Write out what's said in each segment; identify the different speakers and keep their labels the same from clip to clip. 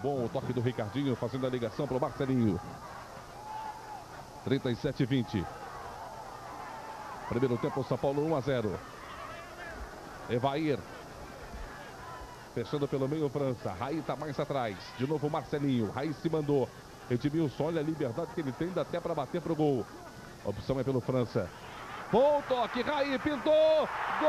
Speaker 1: Bom o toque do Ricardinho, fazendo a ligação para o Marcelinho. 37-20. Primeiro tempo, São Paulo 1-0. Evair. Fechando pelo meio, França. Raí está mais atrás. De novo, Marcelinho. Raí se mandou. Edmilson, olha a liberdade que ele tem, dá até para bater pro gol. A opção é pelo França. Bom toque, Raí pintou. Gol!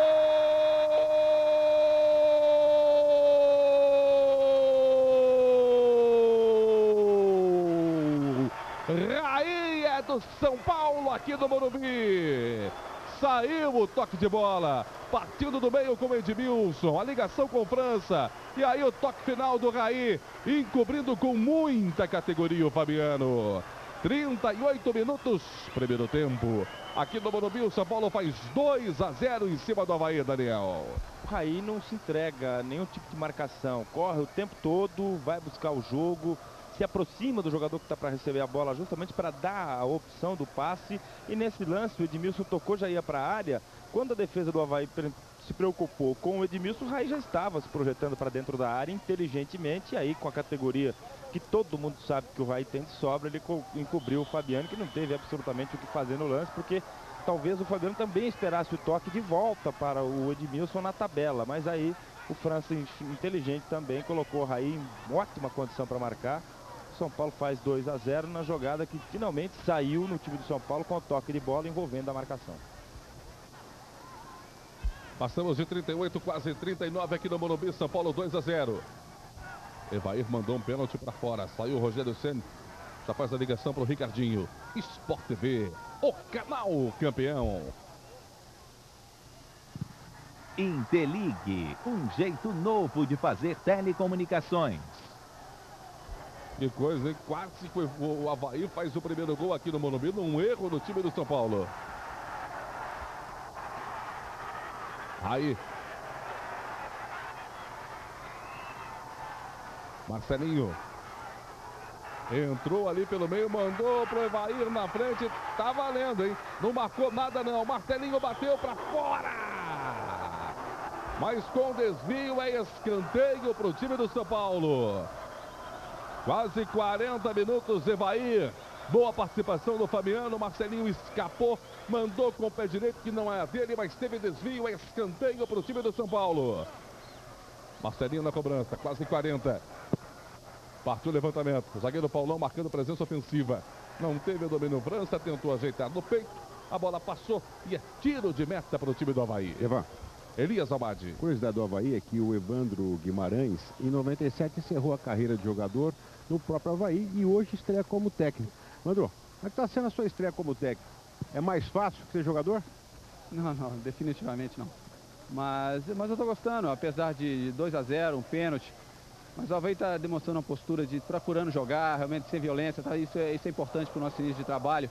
Speaker 1: Raí é do São Paulo aqui no Morumbi. Saiu o toque de bola, partindo do meio com o Edmilson, a ligação com França, e aí o toque final do Raí, encobrindo com muita categoria o Fabiano. 38 minutos, primeiro tempo, aqui no Morumbi, o São Paulo faz 2-0 em cima do Avaí, Daniel.
Speaker 2: O Raí não se entrega a nenhum tipo de marcação, corre o tempo todo, vai buscar o jogo, se aproxima do jogador que está para receber a bola justamente para dar a opção do passe. E nesse lance o Edmilson tocou, já ia para a área. Quando a defesa do Avaí se preocupou com o Edmilson, o Raí já estava se projetando para dentro da área inteligentemente. E aí, com a categoria que todo mundo sabe que o Raí tem de sobra, ele encobriu o Fabiano, que não teve absolutamente o que fazer no lance, porque talvez o Fabiano também esperasse o toque de volta para o Edmilson na tabela. Mas aí o França, inteligente também, colocou o Raí em ótima condição para marcar. São Paulo faz 2-0 na jogada que finalmente saiu no time do São Paulo com o toque de bola envolvendo a marcação.
Speaker 1: Passamos de 38, quase 39 aqui no Morumbi. São Paulo 2-0. Evair mandou um pênalti para fora. Saiu o Rogério Ceni. Já faz a ligação para o Ricardinho. Sport TV, o canal campeão.
Speaker 3: Inteligue, um jeito novo de fazer telecomunicações.
Speaker 1: Que coisa, hein? Quase que o Avaí faz o primeiro gol aqui no Morumbi, num erro do time do São Paulo. Aí. Marcelinho. Entrou ali pelo meio, mandou pro Evair na frente. Tá valendo, hein? Não marcou nada, não. Marcelinho bateu pra fora. Mas com desvio é escanteio pro time do São Paulo. Quase 40 minutos, Evair. Boa participação do Fabiano. Marcelinho escapou, mandou com o pé direito, que não é dele, mas teve desvio, é escanteio para o time do São Paulo. Marcelinho na cobrança, quase 40. Partiu o levantamento. O zagueiro Paulão marcando presença ofensiva. Não teve o domínio França, tentou ajeitar no peito. A bola passou e é tiro de meta para o time do Avaí.
Speaker 4: Evan.
Speaker 1: Elias Almadi.
Speaker 4: Curiosidade do Avaí é que o Evandro Guimarães, em 97, encerrou a carreira de jogador no próprio Avaí e hoje estreia como técnico. Mandro, como é que está sendo a sua estreia como técnico? É mais fácil que ser jogador?
Speaker 5: Não, definitivamente não. Mas eu estou gostando, apesar de 2-0, um pênalti. Mas o Avaí está demonstrando uma postura de procurando jogar, realmente sem violência. Tá? Isso é importante para o nosso início de trabalho.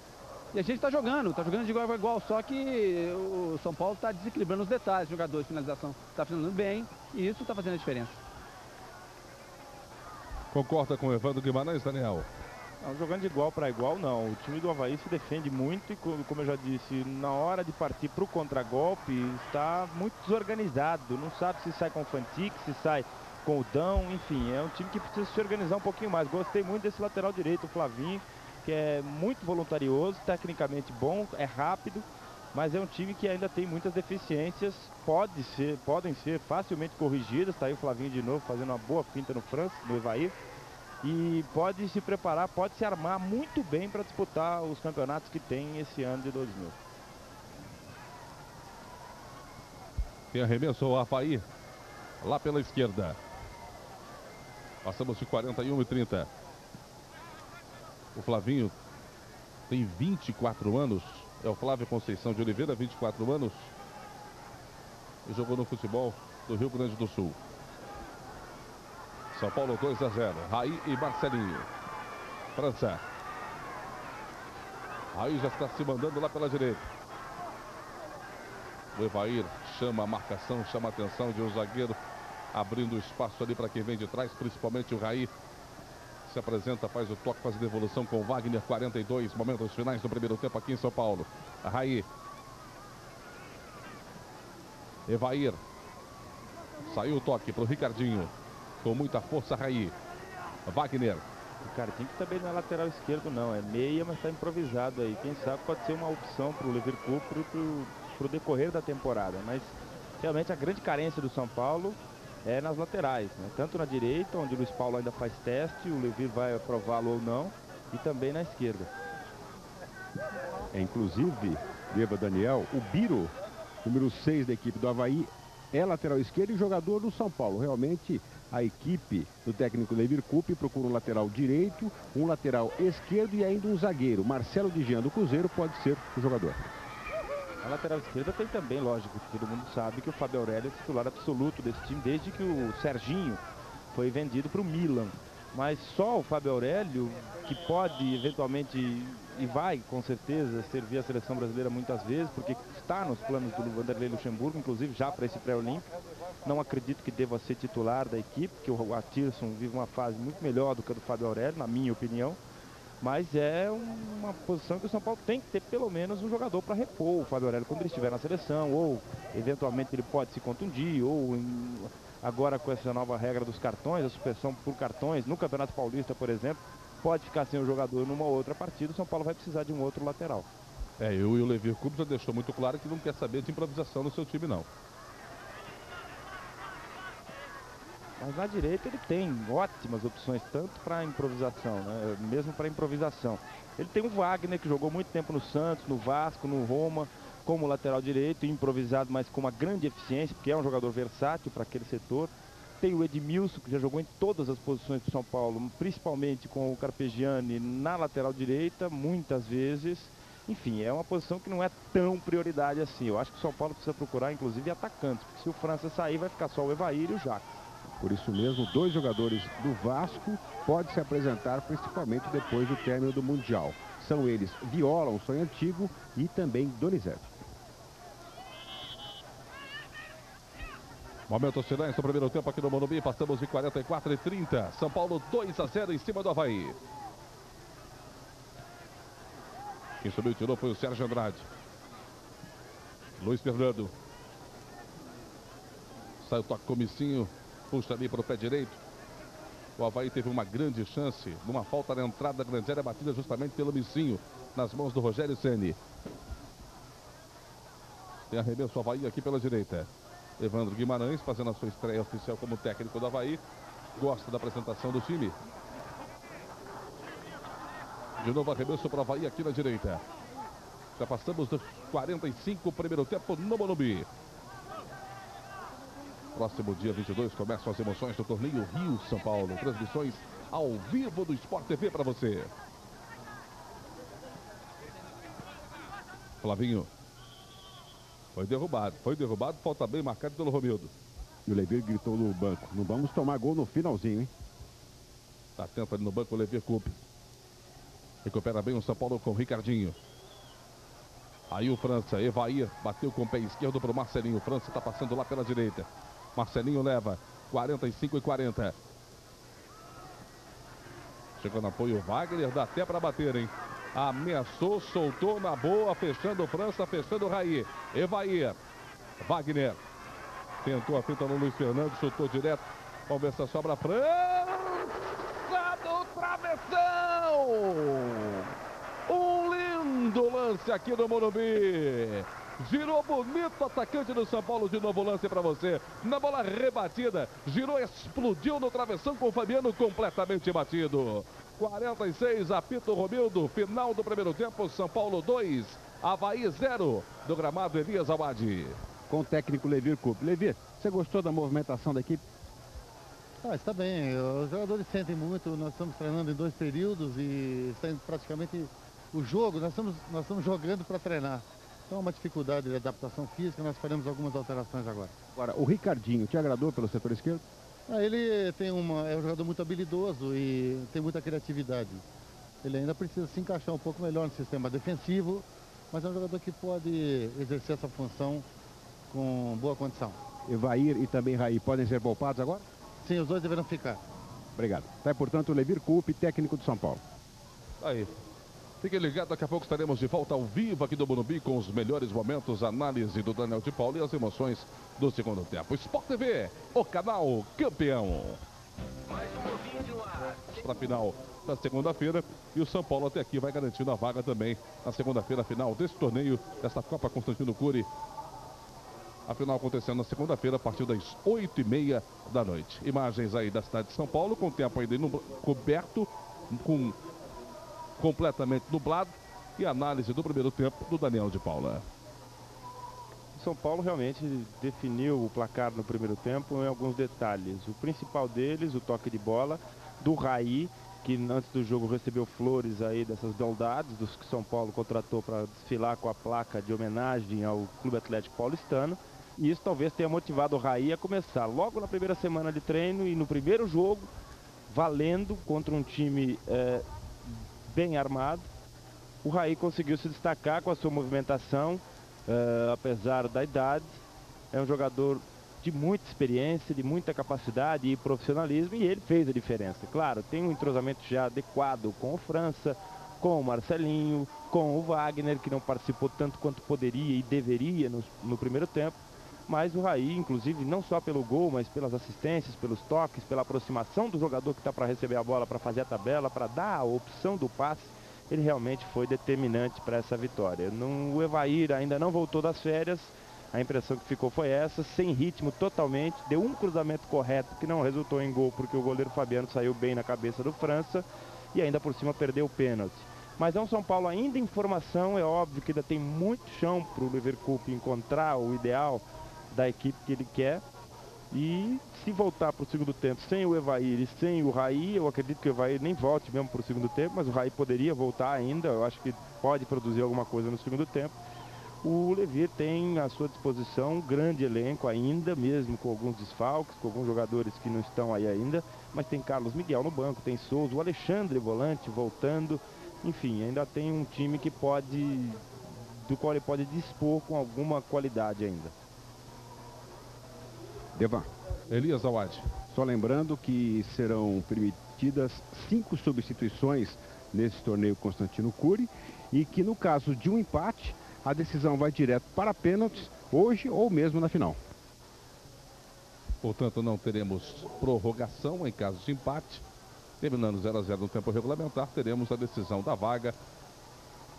Speaker 5: E a gente está jogando de igual a igual, só que o São Paulo está desequilibrando os detalhes, jogadores de finalização está finalizando bem e isso está fazendo a diferença.
Speaker 1: Concorda com o Evandro Guimarães, Daniel?
Speaker 2: Não, jogando de igual para igual, não. O time do Avaí se defende muito e, como eu já disse, na hora de partir para o contragolpe, está muito desorganizado. Não sabe se sai com o Fantic, se sai com o Dão, enfim, é um time que precisa se organizar um pouquinho mais. Gostei muito desse lateral direito, o Flavinho, que é muito voluntarioso, tecnicamente bom, é rápido, mas é um time que ainda tem muitas deficiências, podem ser facilmente corrigidas. Tá aí o Flavinho de novo fazendo uma boa finta no França, no Evair, e pode se preparar, pode se armar muito bem para disputar os campeonatos que tem esse ano de 2000.
Speaker 1: Tem arremesso o Avaí lá pela esquerda. Passamos de 41 e 30. O Flavinho tem 24 anos. É o Flávio Conceição de Oliveira, 24 anos. E jogou no futebol do Rio Grande do Sul. São Paulo 2-0. Raí e Marcelinho. França. Raí já está se mandando lá pela direita. O Evair chama a marcação, chama a atenção de um zagueiro, abrindo espaço ali para quem vem de trás, principalmente o Raí. Se apresenta, faz o toque, faz a devolução com o Wagner. 42 momentos finais do primeiro tempo aqui em São Paulo. Raí. Evair. Saiu o toque para o Ricardinho. Com muita força, Raí. Wagner.
Speaker 2: O Ricardinho que também não é lateral esquerdo não, é meia, mas está improvisado aí. Quem sabe pode ser uma opção para o Leverkusen para o decorrer da temporada. Mas realmente a grande carência do São Paulo é nas laterais, né? Tanto na direita, onde o Luiz Paulo ainda faz teste, o Levi vai aprová-lo ou não, e também na esquerda.
Speaker 4: Inclusive, Deva Daniel, o Biro, número 6 da equipe do Avaí, é lateral esquerdo e jogador do São Paulo. Realmente, a equipe do técnico Leverkusen procura um lateral direito, um lateral esquerdo e ainda um zagueiro. Marcelo Dijan do Cruzeiro pode ser o jogador.
Speaker 2: A lateral esquerda tem também, lógico, todo mundo sabe que o Fábio Aurélio é titular absoluto desse time, desde que o Serginho foi vendido para o Milan. Mas só o Fábio Aurélio, que pode eventualmente, e vai com certeza, servir a seleção brasileira muitas vezes, porque está nos planos do Vanderlei Luxemburgo, inclusive já para esse pré-olímpico. Não acredito que deva ser titular da equipe, que o Atirson vive uma fase muito melhor do que a do Fábio Aurélio, na minha opinião. Mas é uma posição que o São Paulo tem que ter pelo menos um jogador para repor o Fábio Aurélio quando ele estiver na seleção, ou eventualmente ele pode se contundir, ou agora com essa nova regra dos cartões, a suspensão por cartões, no Campeonato Paulista, por exemplo, pode ficar sem o jogador numa outra partida, o São Paulo vai precisar de um outro lateral.
Speaker 1: E o Leverkusen já deixou muito claro que não quer saber de improvisação no seu time, não.
Speaker 2: Mas na direita ele tem ótimas opções, tanto para improvisação, né? Mesmo para improvisação. Ele tem o Wagner, que jogou muito tempo no Santos, no Vasco, no Roma, como lateral direito, improvisado, mas com uma grande eficiência, porque é um jogador versátil para aquele setor. Tem o Edmilson, que já jogou em todas as posições do São Paulo, principalmente com o Carpegiani na lateral direita, muitas vezes. Enfim, é uma posição que não é tão prioridade assim. Eu acho que o São Paulo precisa procurar, inclusive, atacantes, porque se o França sair, vai ficar só o Evair e o Jacques.
Speaker 4: Por isso mesmo, 2 jogadores do Vasco podem se apresentar principalmente depois do término do Mundial. São eles Viola, um sonho antigo, e também Donizete.
Speaker 1: Momento silêncio no primeiro tempo aqui no Morumbi, passamos de 44 e 30. São Paulo 2-0 em cima do Avaí. Quem subiu e tirou foi o Sérgio Andrade. Luiz Fernando. Sai o toque com o Micinho. Puxa ali para o pé direito. O Avaí teve uma grande chance numa falta na entrada da grande área, batida justamente pelo Micinho, nas mãos do Rogério Ceni. Tem arremesso o Avaí aqui pela direita. Evandro Guimarães fazendo a sua estreia oficial como técnico do Avaí. Gosta da apresentação do time. De novo arremesso para o Avaí aqui na direita. Já passamos dos 45 primeiro tempo no Morumbi. Próximo dia 22 começam as emoções do torneio Rio-São Paulo. Transmissões ao vivo do Sport TV para você. Flavinho. Foi derrubado, falta bem marcado pelo Romildo.
Speaker 4: E o Levi gritou no banco: não vamos tomar gol no finalzinho, hein?
Speaker 1: Tá atento ali no banco o Leverkusen. Recupera bem o São Paulo com o Ricardinho. Aí o França, Evair, bateu com o pé esquerdo para o Marcelinho. O França está passando lá pela direita. Marcelinho leva 45 e 40. Chegou no apoio o Wagner, dá até para bater, hein? Ameaçou, soltou na boa, fechando o França, fechando o Raí. Evair, Wagner. Tentou a finta no Luiz Fernando, chutou direto. Vamos ver se sobra a França do travessão. Um lindo lance aqui no Morumbi. Girou bonito, atacante do São Paulo, de novo lance para você. Na bola rebatida, girou, explodiu no travessão com o Fabiano completamente batido. 46, apito Romildo, final do primeiro tempo, São Paulo 2, Avaí 0, do gramado Elias Awad.
Speaker 4: Com o técnico Leverkusen. Levi, você gostou da movimentação da equipe?
Speaker 6: Está bem, os jogadores sentem muito, nós estamos treinando em 2 períodos e está indo praticamente o jogo, nós estamos jogando para treinar. Então é uma dificuldade de adaptação física, nós faremos algumas alterações agora.
Speaker 4: Agora, o Ricardinho te agradou pelo setor esquerdo?
Speaker 6: Ele é um jogador muito habilidoso e tem muita criatividade. Ele ainda precisa se encaixar um pouco melhor no sistema defensivo, mas é um jogador que pode exercer essa função com boa condição.
Speaker 4: Evair e também Raí podem ser poupados agora?
Speaker 6: Sim, os dois deverão ficar.
Speaker 4: Obrigado. Tá aí, portanto, o Leverkusen, técnico do São Paulo.
Speaker 1: Aí. Fiquem ligados, daqui a pouco estaremos de volta ao vivo aqui do Morumbi com os melhores momentos, análise do Daniel de Paulo e as emoções do segundo tempo. Sport TV, o canal campeão.
Speaker 3: Mais um pouquinho no ar.
Speaker 1: para a final da segunda-feira. E o São Paulo até aqui vai garantindo a vaga também na segunda-feira, final desse torneio, dessa Copa Constantino Cury. A final acontecendo na segunda-feira, a partir das 8h30 da noite. Imagens aí da cidade de São Paulo, com o tempo ainda coberto, completamente nublado. E análise do primeiro tempo do Daniel de Paula.
Speaker 2: São Paulo realmente definiu o placar no primeiro tempo em alguns detalhes. O principal deles, o toque de bola do Raí, que antes do jogo recebeu flores aí dessas beldades dos que São Paulo contratou para desfilar com a placa de homenagem ao Clube Atlético Paulistano. E isso talvez tenha motivado o Raí a começar logo na primeira semana de treino e no primeiro jogo, valendo contra um time bem armado. O Raí conseguiu se destacar com a sua movimentação, apesar da idade. É um jogador de muita experiência, de muita capacidade e profissionalismo, e ele fez a diferença. Claro, tem um entrosamento já adequado com o França, com o Marcelinho, com o Wagner, que não participou tanto quanto poderia e deveria no primeiro tempo. Mas o Raí, inclusive, não só pelo gol, mas pelas assistências, pelos toques, pela aproximação do jogador que está para receber a bola, para fazer a tabela, para dar a opção do passe, ele realmente foi determinante para essa vitória. O Evair ainda não voltou das férias, a impressão que ficou foi essa, sem ritmo totalmente, deu um cruzamento correto que não resultou em gol, porque o goleiro Fabiano saiu bem na cabeça do França e ainda por cima perdeu o pênalti. Mas é um São Paulo ainda em formação, é óbvio que ainda tem muito chão para o Leverkusen encontrar o ideal da equipe que ele quer. E se voltar para o segundo tempo sem o Evair e sem o Raí, eu acredito que o Evair nem volte mesmo para o segundo tempo, mas o Raí poderia voltar ainda, eu acho que pode produzir alguma coisa no segundo tempo. O Levir tem à sua disposição um grande elenco ainda, mesmo com alguns desfalques, com alguns jogadores que não estão aí ainda, mas tem Carlos Miguel no banco, tem Souza, o Alexandre volante voltando, enfim, ainda tem um time que do qual ele pode dispor com alguma qualidade ainda.
Speaker 4: Devan.
Speaker 1: Elias Awad.
Speaker 4: Só lembrando que serão permitidas 5 substituições nesse torneio Constantino Cury e que no caso de um empate, a decisão vai direto para pênaltis hoje ou mesmo na final.
Speaker 1: Portanto, não teremos prorrogação em caso de empate. Terminando 0-0 no tempo regulamentar, teremos a decisão da vaga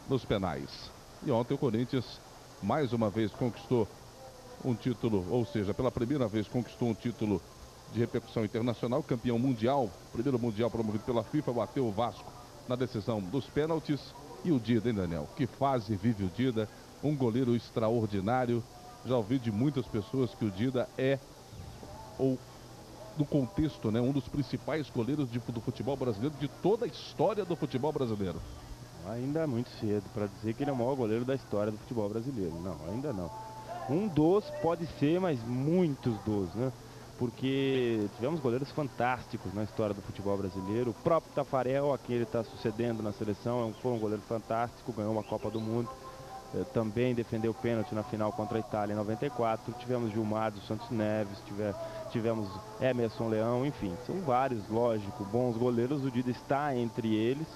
Speaker 1: nos penais. E ontem o Corinthians mais uma vez conquistou um título, ou seja, pela primeira vez conquistou um título de repercussão internacional, campeão mundial, primeiro mundial promovido pela FIFA, bateu o Vasco na decisão dos pênaltis. E o Dida, hein, Daniel? Que fase vive o Dida, um goleiro extraordinário. Já ouvi de muitas pessoas que o Dida é, ou no contexto, né, um dos principais goleiros do futebol brasileiro, de toda a história do futebol brasileiro.
Speaker 2: Ainda é muito cedo para dizer que ele é o maior goleiro da história do futebol brasileiro. Não, ainda não. Um dos pode ser, mas muitos dos, né? Porque tivemos goleiros fantásticos na história do futebol brasileiro. O próprio Tafarel, a quem ele está sucedendo na seleção, foi um goleiro fantástico, ganhou uma Copa do Mundo. Também defendeu o pênalti na final contra a Itália em 94. Tivemos Gilmar dos Santos Neves, tivemos Emerson Leão, enfim. São vários, lógico, bons goleiros. O Dida está entre eles,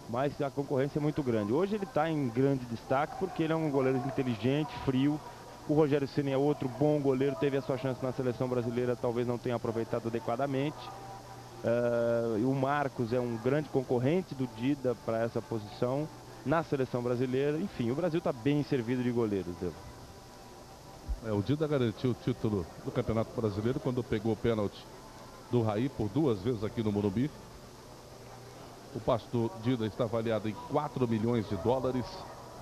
Speaker 2: mas a concorrência é muito grande. Hoje ele está em grande destaque porque ele é um goleiro inteligente, frio. O Rogério Ceni é outro bom goleiro, teve a sua chance na seleção brasileira, talvez não tenha aproveitado adequadamente. E o Marcos é um grande concorrente do Dida para essa posição na seleção brasileira. Enfim, o Brasil está bem servido de goleiros.
Speaker 1: O Dida garantiu o título do Campeonato Brasileiro quando pegou o pênalti do Raí por 2 vezes aqui no Morumbi. O pastor Dida está avaliado em 4 milhões de dólares.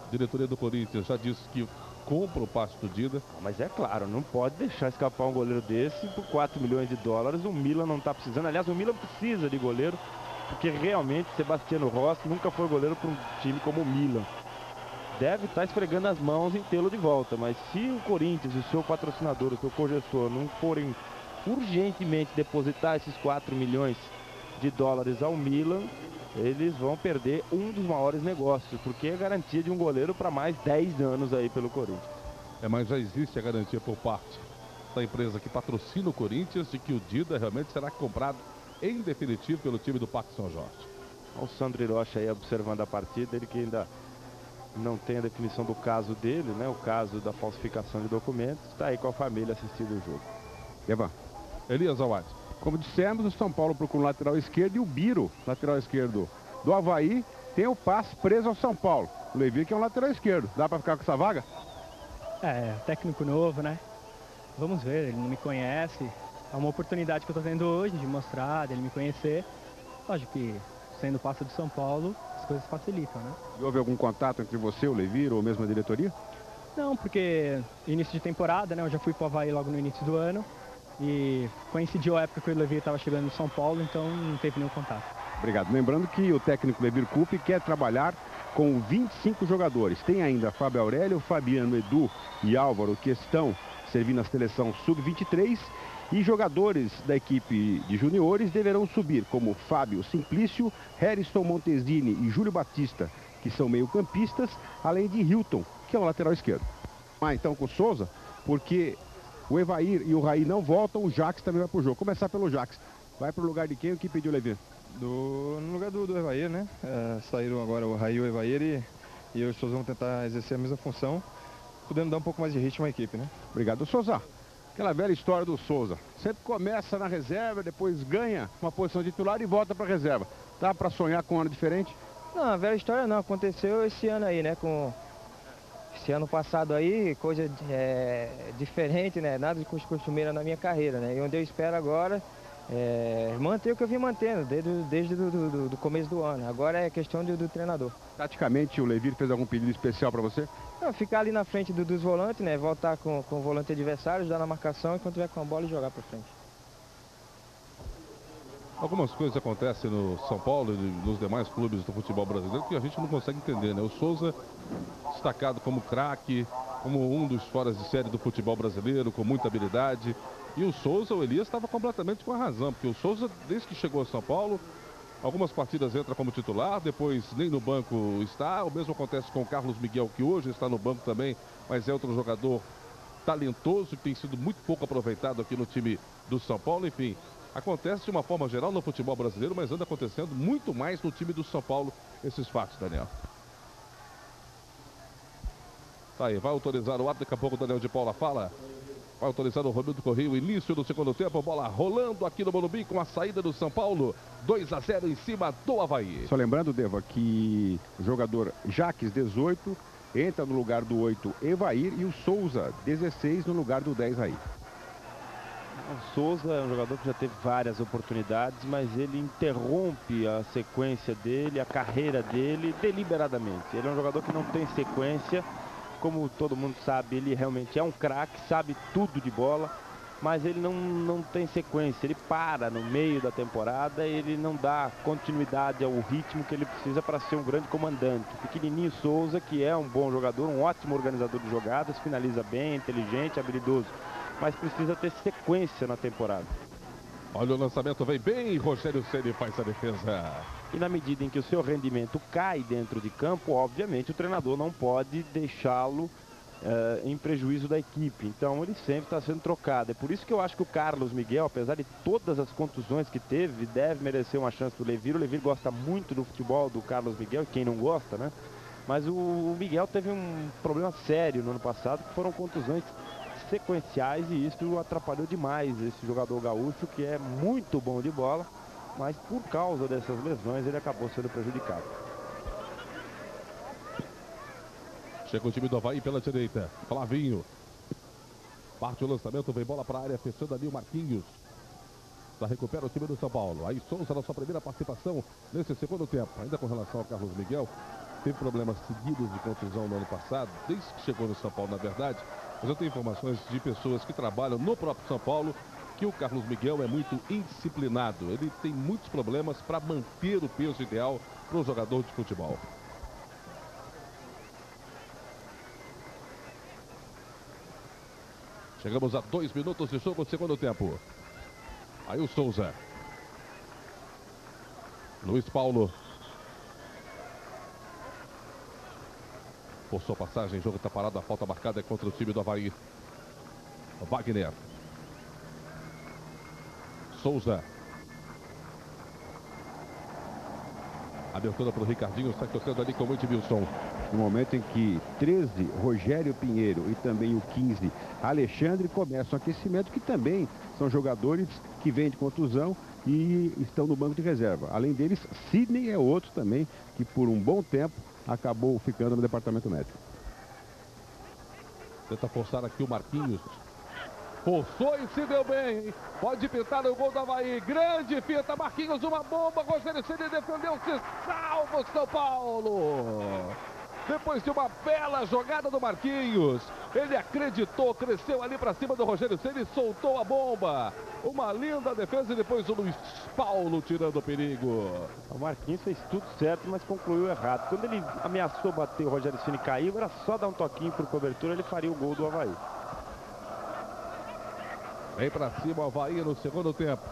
Speaker 1: A diretoria do Corinthians já disse que compra o passe do Dida.
Speaker 2: Mas é claro, não pode deixar escapar um goleiro desse por 4 milhões de dólares. O Milan não está precisando. Aliás, o Milan precisa de goleiro, porque realmente Sebastiano Rossi nunca foi goleiro para um time como o Milan. Deve estar esfregando as mãos em tê-lo de volta, mas se o Corinthians, o seu patrocinador, o seu corgestor não forem urgentemente depositar esses 4 milhões de dólares ao Milan, eles vão perder um dos maiores negócios, porque é garantia de um goleiro para mais 10 anos aí pelo Corinthians.
Speaker 1: Mas já existe a garantia por parte da empresa que patrocina o Corinthians de que o Dida realmente será comprado em definitivo pelo time do Parque São Jorge.
Speaker 2: O Sandro Hiroshi aí observando a partida, ele que ainda não tem a definição do caso dele, né? O caso da falsificação de documentos, está aí com a família assistindo o jogo.
Speaker 4: Evan.
Speaker 1: Elias Awad.
Speaker 4: Como dissemos, o São Paulo procura um lateral esquerdo e o Biro, lateral esquerdo do Avaí, tem o passe preso ao São Paulo. O Levir, que é um lateral esquerdo. Dá para ficar com essa vaga?
Speaker 7: Técnico novo, né? Vamos ver, ele não me conhece. É uma oportunidade que eu tô tendo hoje de mostrar, dele me conhecer. Lógico que, sendo passe do São Paulo, as coisas facilitam, né?
Speaker 4: E houve algum contato entre você, o Levir, ou mesmo a diretoria?
Speaker 7: Não, porque início de temporada, né? Eu já fui pro Avaí logo no início do ano. E coincidiu a época que o Levir estava chegando no São Paulo, então não teve nenhum contato.
Speaker 4: Obrigado. Lembrando que o técnico Levir Coupe quer trabalhar com 25 jogadores. Tem ainda Fábio Aurélio, Fabiano, Edu e Álvaro que estão servindo a seleção sub-23. E jogadores da equipe de juniores deverão subir, como Fábio Simplício, Harrison Montesini e Júlio Batista, que são meio-campistas, além de Hilton, que é o lateral esquerdo. Então com o Souza, porque o Evair e o Raí não voltam, o Jax também vai pro jogo. Começar pelo Jax. Vai pro lugar de quem? O que pediu o Levir?
Speaker 8: No lugar do Evair, né? Saíram agora o Raí e o Evair e os Souza vão tentar exercer a mesma função, podendo dar um pouco mais de ritmo à equipe, né?
Speaker 4: Obrigado, Souza. Aquela velha história do Souza. Sempre começa na reserva, depois ganha uma posição de titular e volta para reserva. Dá para sonhar com um ano diferente?
Speaker 9: Não, a velha história não. Aconteceu esse ano aí, né? Esse ano passado aí, coisa diferente, né? Nada de costumeira na minha carreira, né? E onde eu espero agora manter o que eu vim mantendo desde o começo do ano. Agora é questão do treinador.
Speaker 4: Taticamente, o Levir fez algum pedido especial para você?
Speaker 9: Não, ficar ali na frente dos volantes, né? Voltar com o volante adversário, ajudar na marcação e quando tiver com a bola jogar para frente.
Speaker 1: Algumas coisas acontecem no São Paulo e nos demais clubes do futebol brasileiro que a gente não consegue entender, né? O Souza, destacado como craque, como um dos foras de série do futebol brasileiro, com muita habilidade. E o Souza, o Elias, estava completamente com a razão, porque o Souza, desde que chegou a São Paulo, algumas partidas entra como titular, depois nem no banco está. O mesmo acontece com o Carlos Miguel, que hoje está no banco também, mas é outro jogador talentoso, que tem sido muito pouco aproveitado aqui no time do São Paulo. Enfim, acontece de uma forma geral no futebol brasileiro, mas anda acontecendo muito mais no time do São Paulo, esses fatos, Daniel. Tá aí, vai autorizar o árbitro, daqui a pouco o Daniel de Paula fala. Vai autorizar o Romildo Correia, o início do segundo tempo, bola rolando aqui no Morumbi com a saída do São Paulo, 2-0 em cima do Avaí.
Speaker 4: Só lembrando, Deva, que o jogador Jaques, 18, entra no lugar do 8, Evair, e o Souza, 16, no lugar do 10, Raí.
Speaker 2: O Souza é um jogador que já teve várias oportunidades, mas ele interrompe a sequência dele, a carreira dele, deliberadamente. Ele é um jogador que não tem sequência. Como todo mundo sabe, ele realmente é um craque, sabe tudo de bola, mas ele não tem sequência. Ele para no meio da temporada, ele não dá continuidade ao ritmo que ele precisa para ser um grande comandante. Pequenininho Souza, que é um bom jogador, um ótimo organizador de jogadas, finaliza bem, inteligente, habilidoso, mas precisa ter sequência na temporada.
Speaker 1: Olha o lançamento, vem bem, Rogério Ceni faz a defesa.
Speaker 2: E na medida em que o seu rendimento cai dentro de campo, obviamente o treinador não pode deixá-lo em prejuízo da equipe. Então ele sempre está sendo trocado. É por isso que eu acho que o Carlos Miguel, apesar de todas as contusões que teve, deve merecer uma chance do Levir. O Levir gosta muito do futebol do Carlos Miguel, quem não gosta, né? Mas o Miguel teve um problema sério no ano passado, que foram contusões sequenciais, e isso atrapalhou demais esse jogador gaúcho, que é muito bom de bola, mas por causa dessas lesões ele acabou sendo prejudicado.
Speaker 1: Chega o time do Avaí pela direita, Flavinho. Parte o lançamento, vem bola para a área, fechando ali o Marquinhos. Já recupera o time do São Paulo. Aí Souza na sua primeira participação nesse segundo tempo. Ainda com relação ao Carlos Miguel, teve problemas seguidos de contusão no ano passado, desde que chegou no São Paulo, na verdade. Mas eu tenho informações de pessoas que trabalham no próprio São Paulo que o Carlos Miguel é muito indisciplinado. Ele tem muitos problemas para manter o peso ideal para o jogador de futebol. Chegamos a 2 minutos de jogo do segundo tempo. Aí o Souza. Luiz Paulo. Por sua passagem, o jogo está parado, a falta marcada é contra o time do Avaí. Wagner. Souza. Abertura para o Ricardinho, está tocando ali com o Edmilson.
Speaker 4: No momento em que 13, Rogério Pinheiro, e também o 15, Alexandre, começam o aquecimento, que também são jogadores que vem de contusão e estão no banco de reserva. Além deles, Sidney é outro também que por um bom tempo acabou ficando no departamento médico.
Speaker 1: Tenta forçar aqui o Marquinhos. Forçou e se deu bem, hein? Pode pintar o gol do Avaí. Grande fita, Marquinhos, uma bomba. Rogério Ceni defendeu-se, salva o São Paulo. Depois de uma bela jogada do Marquinhos, ele acreditou, cresceu ali para cima do Rogério Ceni, soltou a bomba. Uma linda defesa e depois o Luiz Paulo tirando o perigo.
Speaker 2: O Marquinhos fez tudo certo, mas concluiu errado. Quando ele ameaçou bater, o Rogério Ceni caiu, era só dar um toquinho por cobertura, ele faria o gol do Avaí.
Speaker 1: Vem para cima o Avaí no segundo tempo.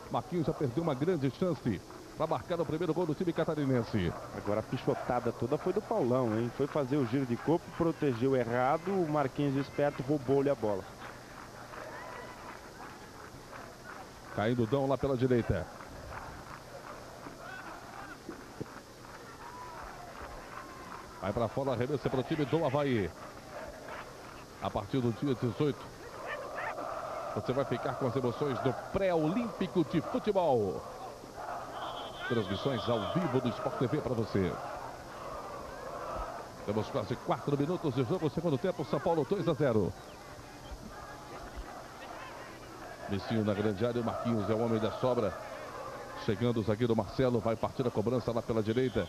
Speaker 1: Marquinhos já perdeu uma grande chance para marcar o primeiro gol do time catarinense.
Speaker 2: Agora a pichotada toda foi do Paulão, hein? Foi fazer o giro de corpo, protegeu errado, o Marquinhos esperto roubou-lhe a bola.
Speaker 1: Caindo o Dão lá pela direita. Vai para fora, arremessa para o time do Avaí. A partir do dia 18, você vai ficar com as emoções do pré-olímpico de futebol. Transmissões ao vivo do Sport TV para você. Temos quase 4 minutos de jogo, segundo tempo, São Paulo 2-0. Messinho na grande área, o Marquinhos é o homem da sobra. Chegando o zagueiro Marcelo, vai partir a cobrança lá pela direita.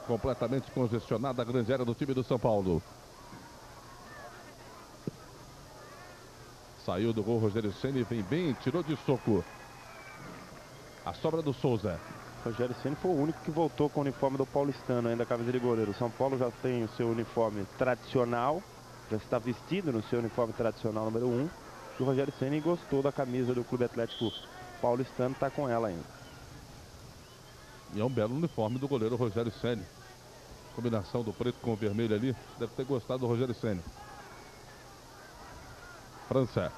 Speaker 1: Completamente congestionada a grande área do time do São Paulo. Saiu do gol Rogério Ceni, vem bem, tirou de soco. A sobra do Souza.
Speaker 2: Rogério Ceni foi o único que voltou com o uniforme do paulistano, ainda a camisa de goleiro. O São Paulo já tem o seu uniforme tradicional, já está vestido no seu uniforme tradicional número 1. E o Rogério Ceni gostou da camisa do Clube Atlético Paulistano, está com ela ainda.
Speaker 1: E é um belo uniforme do goleiro Rogério Ceni. Combinação do preto com o vermelho ali, deve ter gostado do Rogério Ceni. França.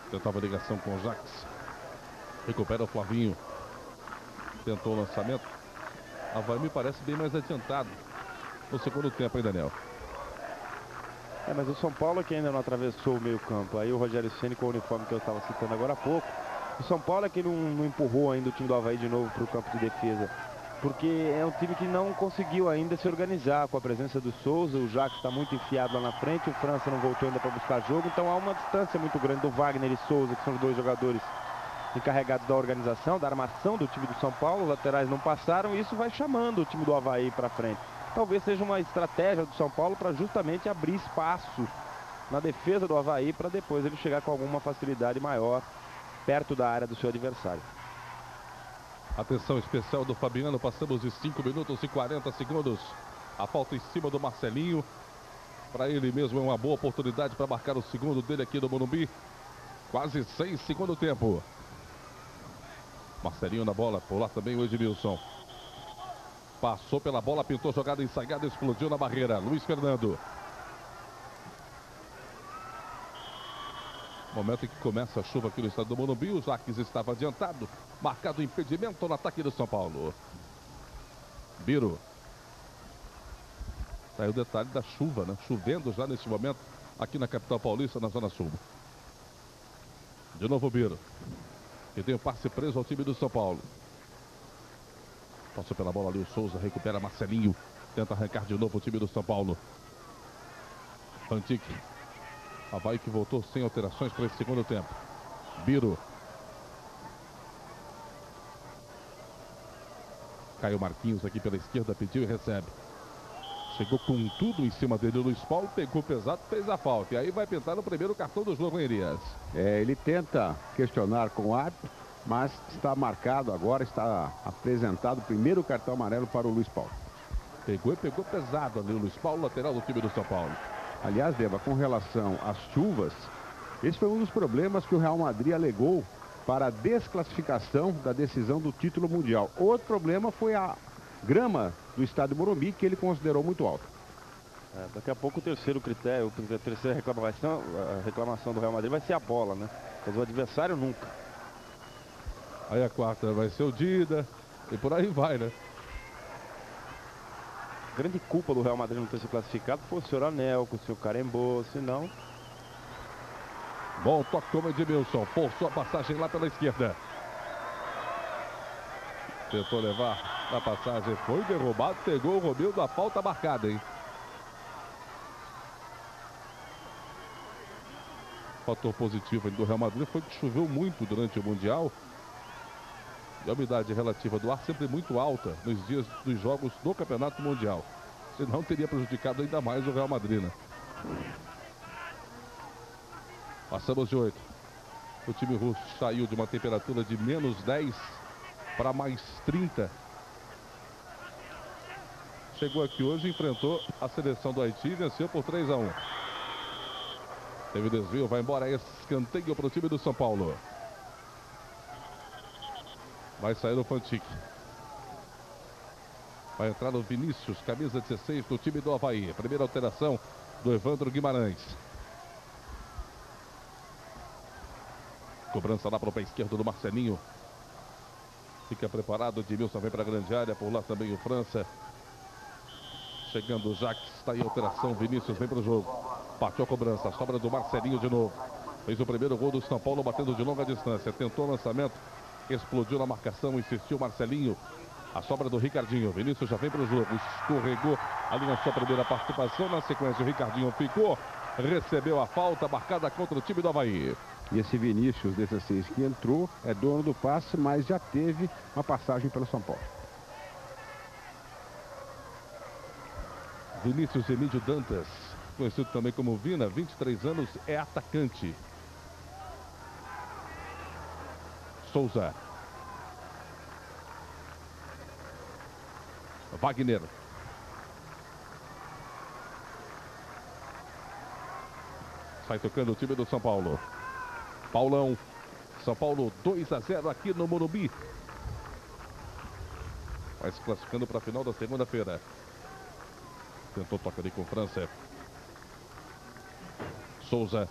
Speaker 1: Tentava ligação com o Jax. Recupera o Flavinho. Tentou o lançamento. Avaí me parece bem mais adiantado no segundo tempo, hein, Daniel?
Speaker 2: Mas o São Paulo que ainda não atravessou o meio campo. Aí o Rogério Ceni com o uniforme que eu estava citando agora há pouco. O São Paulo é que não empurrou ainda o time do Avaí de novo para o campo de defesa. Porque é um time que não conseguiu ainda se organizar com a presença do Souza. O Jacques está muito enfiado lá na frente. O França não voltou ainda para buscar jogo. Então há uma distância muito grande do Wagner e Souza, que são os dois jogadores encarregados da organização, da armação do time do São Paulo. Os laterais não passaram e isso vai chamando o time do Avaí para frente. Talvez seja uma estratégia do São Paulo para justamente abrir espaço na defesa do Avaí para depois ele chegar com alguma facilidade maior perto da área do seu adversário.
Speaker 1: Atenção especial do Fabiano, passamos de 5 minutos e 40 segundos. A falta em cima do Marcelinho. Para ele mesmo é uma boa oportunidade para marcar o segundo dele aqui no Morumbi. Quase 6 segundo tempo. Marcelinho na bola, por lá também o Edmilson. Passou pela bola, pintou jogada ensaiada, explodiu na barreira. Luiz Fernando. Momento em que começa a chuva aqui no estado do Morumbi. O Jaques estava adiantado. Marcado impedimento no ataque do São Paulo. Biro. Tá aí o detalhe da chuva, né? Chovendo já nesse momento aqui na capital paulista, na Zona Sul. De novo o Biro. Que tem o passe preso ao time do São Paulo. Passou pela bola ali o Souza, recupera Marcelinho. Tenta arrancar de novo o time do São Paulo. Fantique. Avaí que voltou sem alterações para esse segundo tempo. Biro. Caiu Marquinhos aqui pela esquerda, pediu e recebe. Chegou com tudo em cima dele o Luiz Paulo, pegou pesado, fez a falta. E aí vai pintar o primeiro cartão do jogo, hein, Elias?
Speaker 4: Ele tenta questionar com o árbitro, mas está marcado agora, está apresentado o primeiro cartão amarelo para o Luiz Paulo.
Speaker 1: Pegou e pegou pesado ali o Luiz Paulo, lateral do time do São Paulo.
Speaker 4: Aliás, Deba, com relação às chuvas, esse foi um dos problemas que o Real Madrid alegou para a desclassificação da decisão do título mundial. Outro problema foi a grama do estádio Morumbi, que ele considerou muito alta.
Speaker 2: Daqui a pouco o terceiro critério, a terceira reclamação do Real Madrid vai ser a bola, né? Mas o adversário nunca.
Speaker 1: Aí a quarta vai ser o Dida e por aí vai, né?
Speaker 2: grande culpa do Real Madrid não ter se classificado foi o senhor Anelco, o senhor Carembô, se não...
Speaker 1: Bom toque como Edmilson, forçou a passagem lá pela esquerda. Tentou levar a passagem, foi derrubado, pegou o Romildo, a falta marcada, hein? Fator positivo do Real Madrid foi que choveu muito durante o Mundial. E a umidade relativa do ar sempre muito alta nos dias dos jogos do Campeonato Mundial. Senão teria prejudicado ainda mais o Real Madrid, né? Passamos de 8. O time russo saiu de uma temperatura de menos 10 para mais 30. Chegou aqui hoje, enfrentou a seleção do Haiti e venceu por 3-1. Teve desvio, vai embora, escanteio para o time do São Paulo. Vai sair o Fantic. Vai entrar o Vinícius, camisa 16 do time do Avaí. Primeira alteração do Evandro Guimarães. Cobrança lá para o pé esquerdo do Marcelinho. Fica preparado, o Edmilson vem para a grande área. Por lá também o França. Chegando o Jacques, está aí a alteração. Vinícius vem para o jogo. Partiu a cobrança, sobra do Marcelinho de novo. Fez o primeiro gol do São Paulo batendo de longa distância. Tentou o lançamento, explodiu na marcação, insistiu Marcelinho. A sobra do Ricardinho. Vinícius já vem para o jogo, escorregou ali na sua primeira participação. Na sequência o Ricardinho ficou, recebeu a falta marcada contra o time do Avaí.
Speaker 4: E esse Vinícius 16 que entrou é dono do passe, mas já teve uma passagem pelo São Paulo.
Speaker 1: Vinícius Emílio Dantas, conhecido também como Vina, 23 anos, é atacante. Souza. Wagner. Sai tocando o time do São Paulo. Paulão. São Paulo 2-0 aqui no Morumbi. Vai se classificando para a final da segunda-feira. Tentou tocar ali com o França. Souza.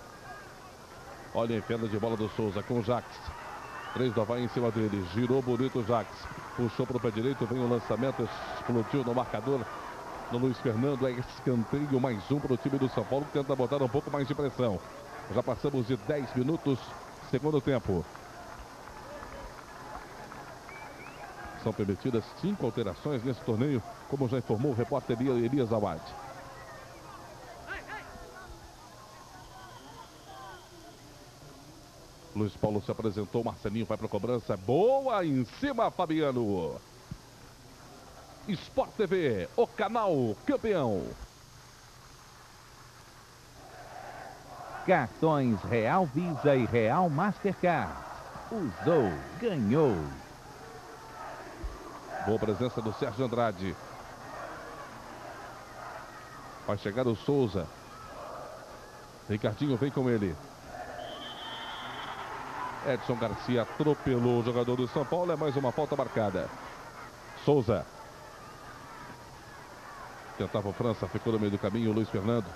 Speaker 1: Olha a enfiada de bola do Souza com o Jacques. 3 do Avaí em cima dele. Girou bonito o Jacques. Puxou para o pé direito. Vem o lançamento. Explodiu no marcador. No Luiz Fernando. É escanteio. Mais um para o time do São Paulo. Que tenta botar um pouco mais de pressão. Já passamos de 10 minutos. Segundo tempo. São permitidas 5 alterações nesse torneio, como já informou o repórter Elias Awad. Luiz Paulo se apresentou, Marcelinho vai para a cobrança. Boa em cima, Fabiano. Sport TV, o canal campeão.
Speaker 3: Cartões Real Visa e Real Mastercard. Usou, ganhou.
Speaker 1: Boa presença do Sérgio Andrade. Vai chegar o Souza. Ricardinho vem com ele. Edson Garcia atropelou o jogador do São Paulo. É mais uma falta marcada. Souza. Tentava o França, ficou no meio do caminho. O Luiz Fernando.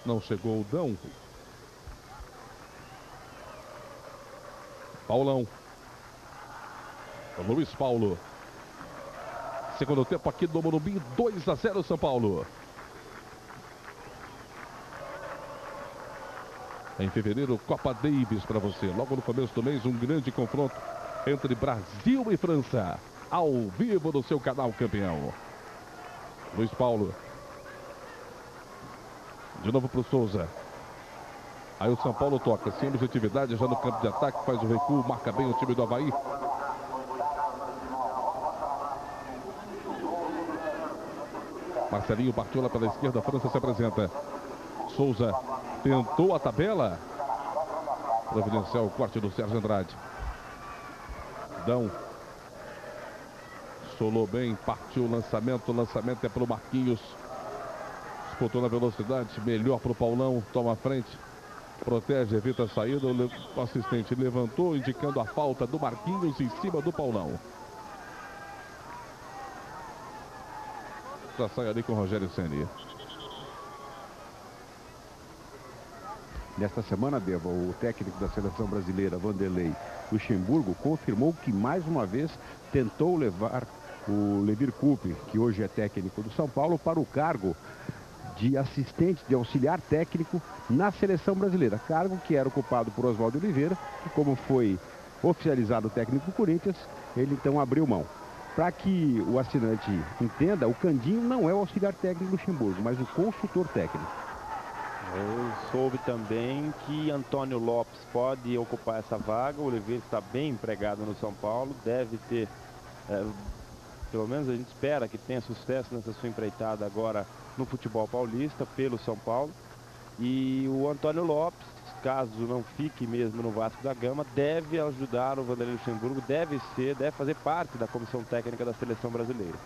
Speaker 1: Não chegou o Dão. Paulão. O Luiz Paulo. Segundo tempo aqui do Morumbi, 2-0 São Paulo. Em fevereiro, Copa Davis para você. Logo no começo do mês, um grande confronto entre Brasil e França. Ao vivo no seu canal campeão. Luiz Paulo. De novo para o Souza. Aí o São Paulo toca, sem objetividade, já no campo de ataque, faz o recuo, marca bem o time do Avaí. Marcelinho partiu lá pela esquerda, a França se apresenta. Souza tentou a tabela. Providencial o corte do Sérgio Andrade. Dão. Solou bem, partiu o lançamento é para o Marquinhos. Disputou na velocidade, melhor para o Paulão, toma a frente. Protege, evita a saída. O assistente levantou, indicando a falta do Marquinhos em cima do Paulão. Já sai ali com o Rogério Ceni.
Speaker 4: Nesta semana, Deva, o técnico da seleção brasileira, Vanderlei Luxemburgo, confirmou que mais uma vez tentou levar o Levir Coupe, que hoje é técnico do São Paulo, para o cargo de assistente, de auxiliar técnico na seleção brasileira. Cargo que era ocupado por Oswaldo Oliveira, e como foi oficializado o técnico do Corinthians, ele então abriu mão. Para que o assinante entenda, o Candinho não é o auxiliar técnico do Luxemburgo, mas o consultor técnico.
Speaker 2: Eu soube também que Antônio Lopes pode ocupar essa vaga. O Oliveira está bem empregado no São Paulo, deve ter, pelo menos a gente espera que tenha sucesso nessa sua empreitada agora no futebol paulista, pelo São Paulo. E o Antônio Lopes, caso não fique mesmo no Vasco da Gama, deve ajudar o Vanderlei Luxemburgo, deve fazer parte da comissão técnica da seleção brasileira.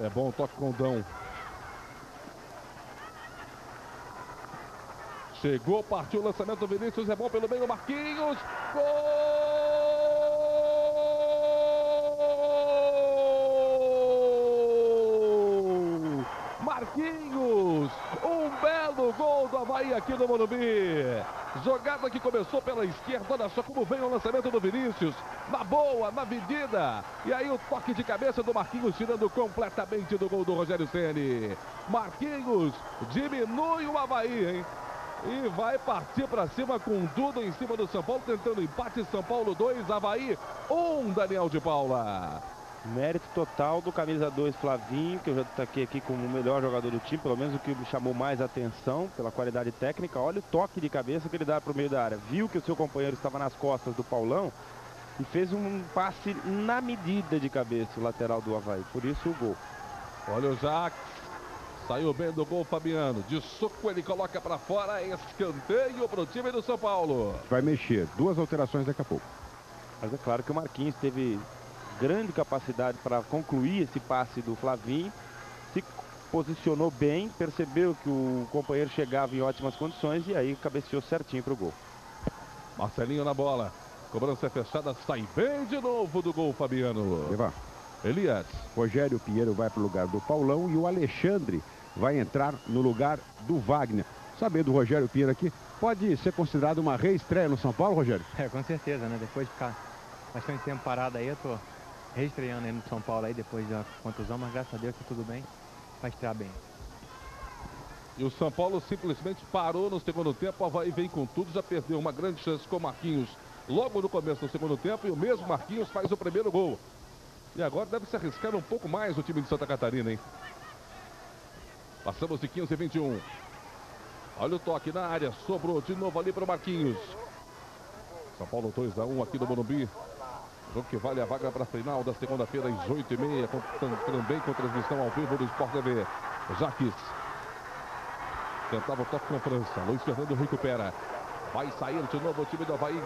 Speaker 1: É bom o toque com o Dão. Chegou, partiu o lançamento do Vinícius, é bom pelo meio, Marquinhos. Gol! Marquinhos! Um belo gol do Avaí aqui no Morumbi. Jogada que começou pela esquerda, olha só como vem o lançamento do Vinícius. Na boa, na medida. E aí o toque de cabeça do Marquinhos, tirando completamente do gol do Rogério Ceni. Marquinhos diminui o Avaí, hein? E vai partir para cima com tudo em cima do São Paulo, tentando empate. São Paulo 2, Avaí 1, Daniel de Paula.
Speaker 2: Mérito total do camisa 2 Flavinho, que eu já destaquei aqui como o melhor jogador do time, pelo menos o que me chamou mais atenção pela qualidade técnica. Olha o toque de cabeça que ele dá para o meio da área. Viu que o seu companheiro estava nas costas do Paulão e fez um passe na medida de cabeça, o lateral do Avaí. Por isso o gol.
Speaker 1: Olha o Jacques. Saiu bem do gol, Fabiano. De soco ele coloca para fora. Escanteio para o time do São Paulo.
Speaker 4: Vai mexer. 2 alterações daqui a pouco.
Speaker 2: Mas é claro que o Marquinhos teve grande capacidade para concluir esse passe do Flavinho. Se posicionou bem, percebeu que o companheiro chegava em ótimas condições e aí cabeceou certinho para o gol.
Speaker 1: Marcelinho na bola. Cobrança fechada. Sai bem de novo do gol, Fabiano.
Speaker 4: Levar.
Speaker 1: Elias.
Speaker 4: Rogério Pinheiro vai para o lugar do Paulão e o Alexandre vai entrar no lugar do Wagner. Sabendo do Rogério Pinheiro aqui, pode ser considerado uma reestreia no São Paulo, Rogério?
Speaker 7: Com certeza, né? Depois de ficar bastante tempo parado aí, eu tô reestreando aí no São Paulo aí, depois da contusão, mas graças a Deus tá tudo bem, vai estrear bem.
Speaker 1: E o São Paulo simplesmente parou no segundo tempo. O Avaí vem com tudo, já perdeu uma grande chance com o Marquinhos logo no começo do segundo tempo, e o mesmo Marquinhos faz o primeiro gol. E agora deve se arriscar um pouco mais o time de Santa Catarina, hein? Passamos de 15 e 21. Olha o toque na área. Sobrou de novo ali para o Marquinhos. São Paulo 2-1 aqui no Morumbi. Jogo que vale a vaga para a final da segunda-feira às 8h30. Também com transmissão ao vivo do Sport TV. Jaques. Tentava o toque com a França. Luiz Fernando recupera. Vai sair de novo o time do Avaí.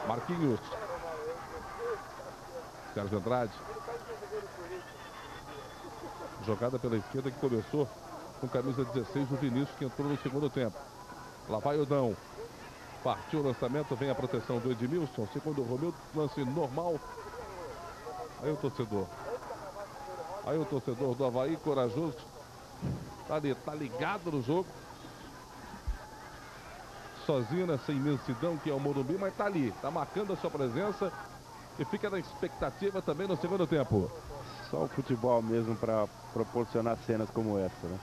Speaker 1: Marquinhos. Sérgio Andrade. Jogada pela esquerda que começou com camisa 16, o Vinícius, que entrou no segundo tempo. Lá vai o Dão. Partiu o lançamento, vem a proteção do Edmilson. Segundo o Romildo, lance normal. Aí o torcedor. Aí o torcedor do Avaí, corajoso. Tá ligado no jogo. Sozinho nessa imensidão que é o Morumbi, mas tá ali. Tá marcando a sua presença. E fica na expectativa também no segundo tempo.
Speaker 2: Só o futebol mesmo para proporcionar cenas como essa, né?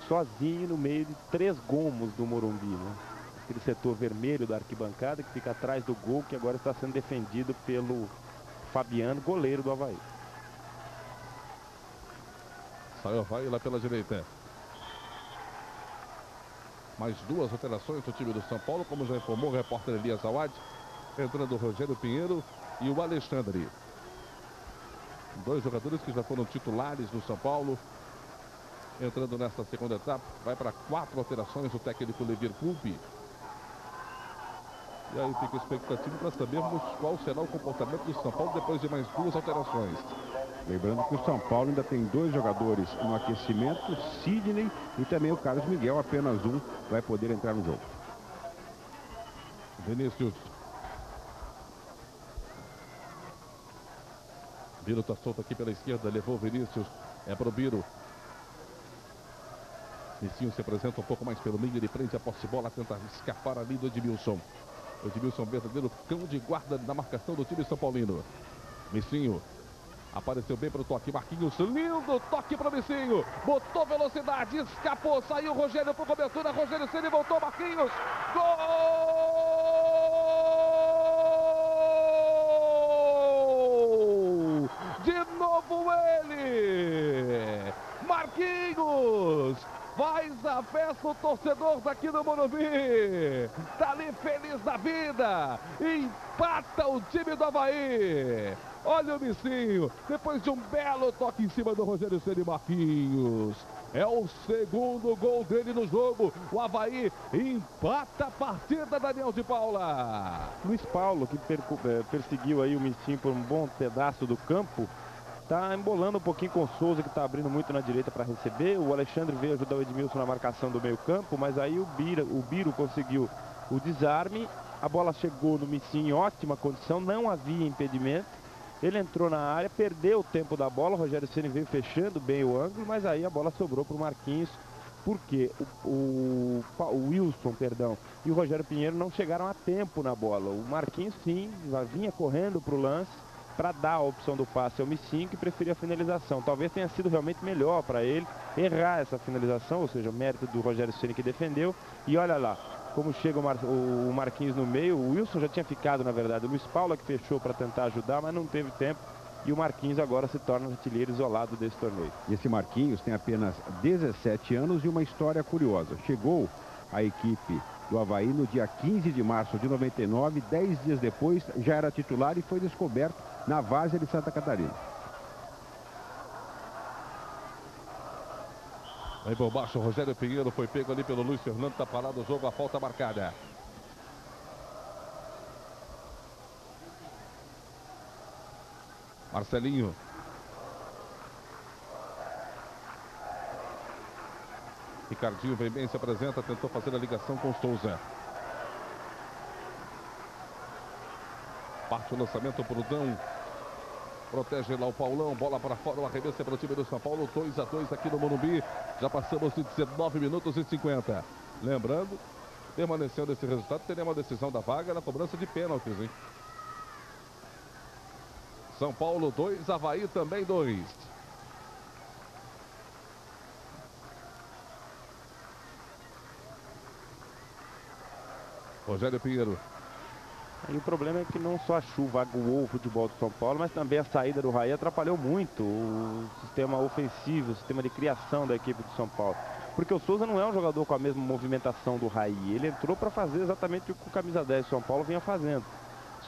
Speaker 2: Sozinho no meio de 3 gomos do Morumbi, né? Aquele setor vermelho da arquibancada que fica atrás do gol, que agora está sendo defendido pelo Fabiano, goleiro do Avaí.
Speaker 1: Saiu o Avaí lá pela direita. Mais 2 alterações do time do São Paulo, como já informou o repórter Elias Awad. Entrando o Rogério Pinheiro e o Alexandre. 2 jogadores que já foram titulares no São Paulo. Entrando nesta segunda etapa, vai para 4 alterações o técnico Levir Coupe. E aí fica a expectativa para sabermos qual será o comportamento do São Paulo depois de mais 2 alterações.
Speaker 4: Lembrando que o São Paulo ainda tem 2 jogadores no aquecimento, Sidney e também o Carlos Miguel, apenas um vai poder entrar no jogo.
Speaker 1: Vinícius. Biro está solto aqui pela esquerda, levou o Vinícius, é para o Biro. Missinho se apresenta um pouco mais pelo meio, ele prende a posse de bola, tenta escapar ali do Edmilson. O Edmilson, verdadeiro cão de guarda na marcação do time São Paulino. Missinho apareceu bem para o toque, Marquinhos, lindo toque para o Missinho, botou velocidade, escapou, saiu Rogério para cobertura, Rogério Ceni voltou, Marquinhos, gol! De novo ele, Marquinhos! Faz a festa o torcedor daqui do Morumbi. Tá ali feliz da vida. Empata o time do Avaí. Olha o Missinho. Depois de um belo toque em cima do Rogério Ceni, Marquinhos. É o segundo gol dele no jogo. O Avaí empata a partida, Daniel de Paula.
Speaker 2: Luiz Paulo, que perseguiu aí o Missinho por um bom pedaço do campo, tá embolando um pouquinho com o Souza, que tá abrindo muito na direita para receber. O Alexandre veio ajudar o Edmilson na marcação do meio campo, mas aí o Biro conseguiu o desarme. A bola chegou no Missinho em ótima condição, não havia impedimento. Ele entrou na área, perdeu o tempo da bola. O Rogério Ceni veio fechando bem o ângulo, mas aí a bola sobrou para o Marquinhos, porque o Wilson, e o Rogério Pinheiro não chegaram a tempo na bola. O Marquinhos sim, já vinha correndo para o lance, para dar a opção do passe ao Missinho, que preferia a finalização. Talvez tenha sido realmente melhor para ele errar essa finalização, ou seja, o mérito do Rogério Ceni que defendeu. E olha lá, como chega o Marquinhos no meio. O Wilson já tinha ficado, na verdade. O Luiz Paulo que fechou para tentar ajudar, mas não teve tempo. E o Marquinhos agora se torna artilheiro isolado desse torneio.
Speaker 4: E esse Marquinhos tem apenas 17 anos e uma história curiosa. Chegou à equipe do Avaí no dia 15 de março de 99, 10 dias depois já era titular e foi descoberto na Várzea de Santa Catarina.
Speaker 1: Aí por baixo, o Rogério Pinheiro foi pego ali pelo Luiz Fernando, tá parado o jogo, a falta marcada. Marcelinho. Ricardinho vem bem, se apresenta, tentou fazer a ligação com o Souza. Parte o lançamento pro Dão. Protege lá o Paulão, bola para fora, o arremesso é para o time do São Paulo, 2-2 aqui no Morumbi. Já passamos de 19 minutos e 50. Lembrando, permanecendo esse resultado, teremos uma decisão da vaga na cobrança de pênaltis, hein? São Paulo 2, Avaí também 2. Rogério Pinheiro.
Speaker 2: E o problema é que não só a chuva aguou o futebol do São Paulo, mas também a saída do Raí atrapalhou muito o sistema ofensivo, o sistema de criação da equipe do São Paulo. Porque o Souza não é um jogador com a mesma movimentação do Raí. Ele entrou para fazer exatamente o que o camisa 10 do São Paulo vinha fazendo.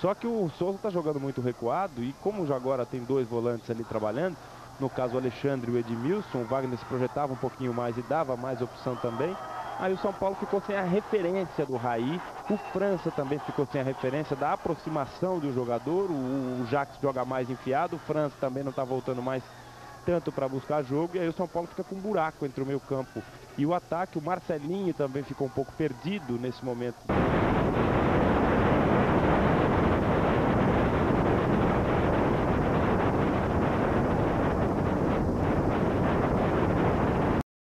Speaker 2: Só que o Souza está jogando muito recuado e como já agora tem dois volantes ali trabalhando, no caso o Alexandre e o Edmilson, o Wagner se projetava um pouquinho mais e dava mais opção também. Aí o São Paulo ficou sem a referência do Raí, o França também ficou sem a referência da aproximação do jogador, o Jacques joga mais enfiado, o França também não está voltando mais tanto para buscar jogo, e aí o São Paulo fica com um buraco entre o meio campo e o ataque. O Marcelinho também ficou um pouco perdido nesse momento.